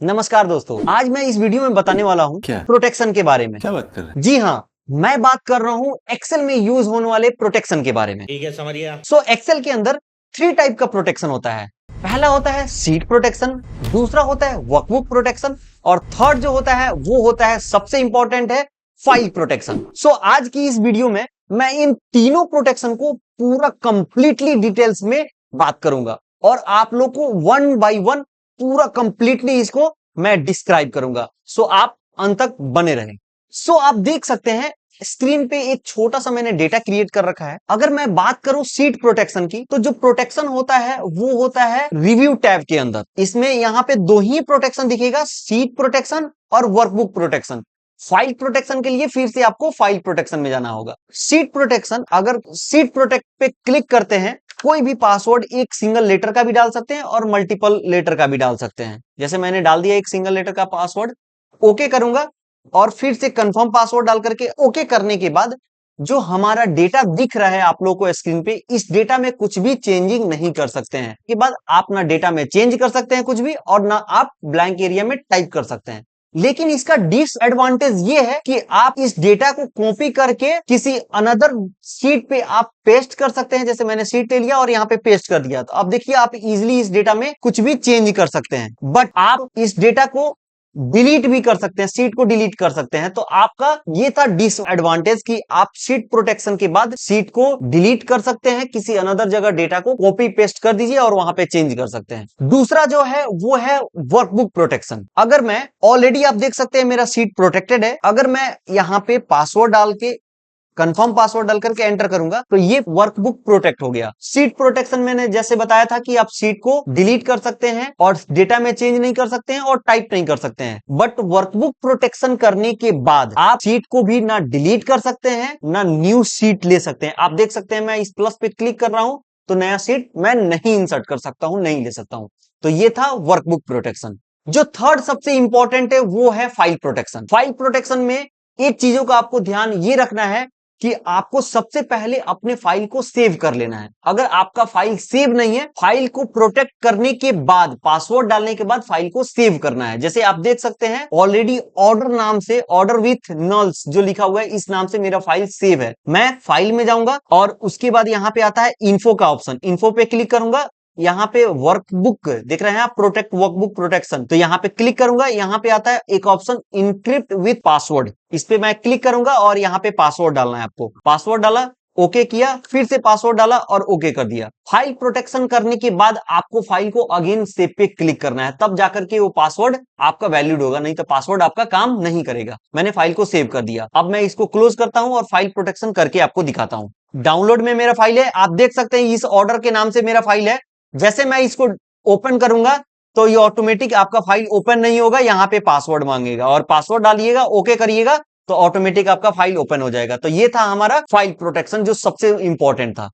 नमस्कार दोस्तों, आज मैं इस वीडियो में बताने वाला हूँ क्या? प्रोटेक्शन के बारे में। क्या बात कर रहे हैं? जी हाँ, मैं बात कर रहा हूँ एक्सेल में यूज होने वाले प्रोटेक्शन के बारे में। ठीक है, समझ गया। एक्सेल के अंदर 3 टाइप का प्रोटेक्शन होता है। पहला होता है सीट प्रोटेक्शन, दूसरा होता है वर्कबुक प्रोटेक्शन और थर्ड जो होता है वो होता है सबसे इंपॉर्टेंट है फाइल प्रोटेक्शन। आज की इस वीडियो में मैं इन तीनों प्रोटेक्शन को पूरा कंप्लीटली डिटेल्स में बात करूंगा और आप लोग को वन बाय वन पूरा कंप्लीटली इसको मैं डिस्क्राइब करूंगा। आप अंत तक बने रहें। आप देख सकते हैं स्क्रीन पे एक छोटा सा मैंने डेटा क्रिएट कर रखा है। अगर मैं बात करूं सीट प्रोटेक्शन की, तो जो प्रोटेक्शन होता है वो होता है रिव्यू टैब के अंदर। इसमें यहाँ पे दो ही प्रोटेक्शन दिखेगा, सीट प्रोटेक्शन और वर्कबुक प्रोटेक्शन। फाइल प्रोटेक्शन के लिए फिर से आपको फाइल प्रोटेक्शन में जाना होगा। सीट प्रोटेक्शन, अगर सीट प्रोटेक्ट पे क्लिक करते हैं, कोई भी पासवर्ड एक सिंगल लेटर का भी डाल सकते हैं और मल्टीपल लेटर का भी डाल सकते हैं। जैसे मैंने डाल दिया एक सिंगल लेटर का पासवर्ड, ओके करूंगा और फिर से कंफर्म पासवर्ड डाल करके ओके करने के बाद जो हमारा डेटा दिख रहा है आप लोगों को स्क्रीन पे, इस डेटा में कुछ भी चेंजिंग नहीं कर सकते हैं। के बाद आप ना डेटा में चेंज कर सकते हैं कुछ भी और ना आप ब्लैंक एरिया में टाइप कर सकते हैं। लेकिन इसका डिसएडवांटेज ये है कि आप इस डेटा को कॉपी करके किसी अनदर शीट पे आप पेस्ट कर सकते हैं। जैसे मैंने शीट ले लिया और यहाँ पे पेस्ट कर दिया, तो अब देखिए आप इजीली इस डेटा में कुछ भी चेंज कर सकते हैं। बट आप इस डेटा को डिलीट भी कर सकते हैं, सीट को डिलीट कर सकते हैं। तो आपका ये था डिसएडवांटेज कि आप सीट प्रोटेक्शन के बाद सीट को डिलीट कर सकते हैं, किसी अनदर जगह डेटा को कॉपी पेस्ट कर दीजिए और वहां पे चेंज कर सकते हैं। दूसरा जो है वो है वर्कबुक प्रोटेक्शन। अगर मैं ऑलरेडी आप देख सकते हैं मेरा सीट प्रोटेक्टेड है, अगर मैं यहाँ पे पासवर्ड डाल के कंफर्म पासवर्ड डाल करके एंटर करूंगा तो ये वर्कबुक प्रोटेक्ट हो गया। सीट प्रोटेक्शन मैंने जैसे बताया था कि आप सीट को डिलीट कर सकते हैं और डेटा में चेंज नहीं कर सकते हैं और टाइप नहीं कर सकते हैं। बट वर्कबुक प्रोटेक्शन करने के बाद आप सीट को भी ना डिलीट कर सकते हैं ना न्यू सीट ले सकते हैं। आप देख सकते हैं मैं इस प्लस पे क्लिक कर रहा हूं तो नया सीट मैं नहीं इंसर्ट कर सकता हूं, नहीं ले सकता हूं। तो ये था वर्कबुक प्रोटेक्शन। जो थर्ड सबसे इंपॉर्टेंट है वो है फाइल प्रोटेक्शन। फाइल प्रोटेक्शन में एक चीजों का आपको ध्यान ये रखना है कि आपको सबसे पहले अपने फाइल को सेव कर लेना है। अगर आपका फाइल सेव नहीं है, फाइल को प्रोटेक्ट करने के बाद, पासवर्ड डालने के बाद फाइल को सेव करना है। जैसे आप देख सकते हैं ऑलरेडी ऑर्डर नाम से, ऑर्डर विथ नल्स जो लिखा हुआ है, इस नाम से मेरा फाइल सेव है। मैं फाइल में जाऊंगा और उसके बाद यहां पे आता है इन्फो का ऑप्शन, इन्फो पे क्लिक करूंगा। यहाँ पे वर्कबुक देख रहे हैं आप, प्रोटेक्ट वर्कबुक प्रोटेक्शन, तो यहाँ पे क्लिक करूंगा। यहाँ पे आता है एक ऑप्शन इनक्रिप्ट विथ पासवर्ड, इस पे मैं क्लिक करूंगा और यहाँ पे पासवर्ड डालना है आपको। पासवर्ड डाला, ओके किया, फिर से पासवर्ड डाला और ओके कर दिया। फाइल प्रोटेक्शन करने के बाद आपको फाइल को अगेन सेव पे क्लिक करना है, तब जाकर के वो पासवर्ड आपका वैलिड होगा, नहीं तो पासवर्ड आपका काम नहीं करेगा। मैंने फाइल को सेव कर दिया, अब मैं इसको क्लोज करता हूं और फाइल प्रोटेक्शन करके आपको दिखाता हूं। डाउनलोड में मेरा फाइल है, आप देख सकते हैं इस ऑर्डर के नाम से मेरा फाइल है। जैसे मैं इसको ओपन करूंगा तो ये ऑटोमेटिक आपका फाइल ओपन नहीं होगा, यहां पे पासवर्ड मांगेगा और पासवर्ड डालिएगा, ओके करिएगा तो ऑटोमेटिक आपका फाइल ओपन हो जाएगा। तो ये था हमारा फाइल प्रोटेक्शन जो सबसे इंपॉर्टेंट था।